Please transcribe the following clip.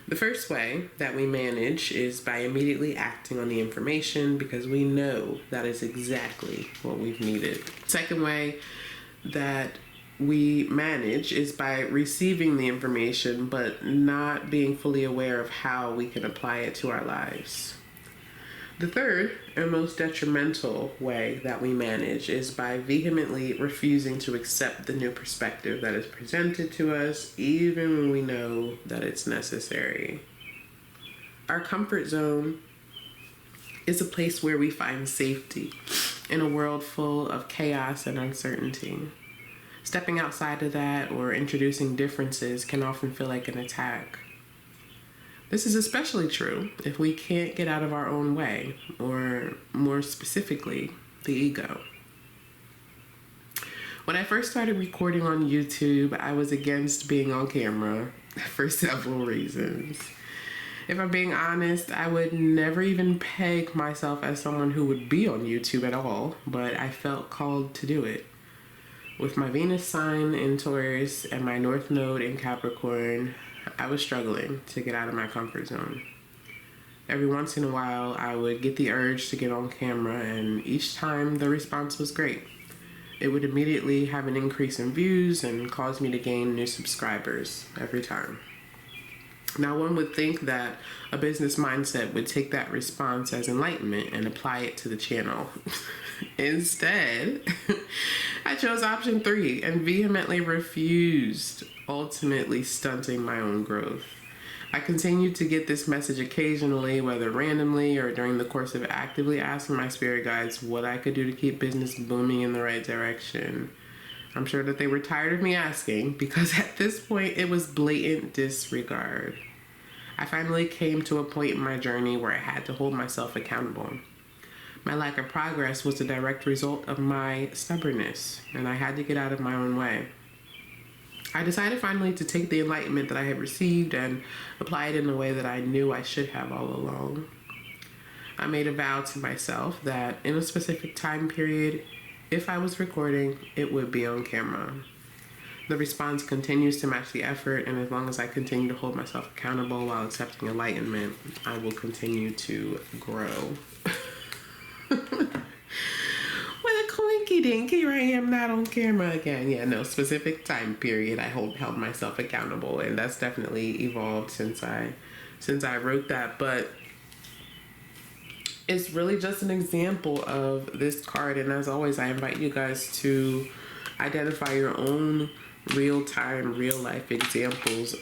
The first way that we manage is by immediately acting on the information because we know that is exactly what we've needed. Second way that we manage is by receiving the information but not being fully aware of how we can apply it to our lives. The third and most detrimental way that we manage is by vehemently refusing to accept the new perspective that is presented to us, even when we know that it's necessary. Our comfort zone is a place where we find safety in a world full of chaos and uncertainty. Stepping outside of that or introducing differences can often feel like an attack. This is especially true if we can't get out of our own way, or more specifically, the ego. When I first started recording on YouTube, I was against being on camera for several reasons. If I'm being honest, I would never even peg myself as someone who would be on YouTube at all, but I felt called to do it. With my Venus sign in Taurus and my North Node in Capricorn, I was struggling to get out of my comfort zone. Every once in a while, I would get the urge to get on camera, and each time the response was great. It would immediately have an increase in views and cause me to gain new subscribers every time. Now, one would think that a business mindset would take that response as enlightenment and apply it to the channel. Instead, I chose option 3 and vehemently refused, ultimately stunting my own growth. I continued to get this message occasionally, whether randomly or during the course of actively asking my spirit guides what I could do to keep business booming in the right direction. I'm sure that they were tired of me asking, because at this point it was blatant disregard. I finally came to a point in my journey where I had to hold myself accountable. My lack of progress was a direct result of my stubbornness, and I had to get out of my own way. I decided finally to take the enlightenment that I had received and apply it in a way that I knew I should have all along. I made a vow to myself that in a specific time period, if I was recording, it would be on camera. The response continues to match the effort, and as long as I continue to hold myself accountable while accepting enlightenment, I will continue to grow. What a coinky dink, here I am not on camera again. Yeah, no, specific time period I held myself accountable, and that's definitely evolved since I wrote that. But it's really just an example of this card, and as always, I invite you guys to identify your own real-time, real-life examples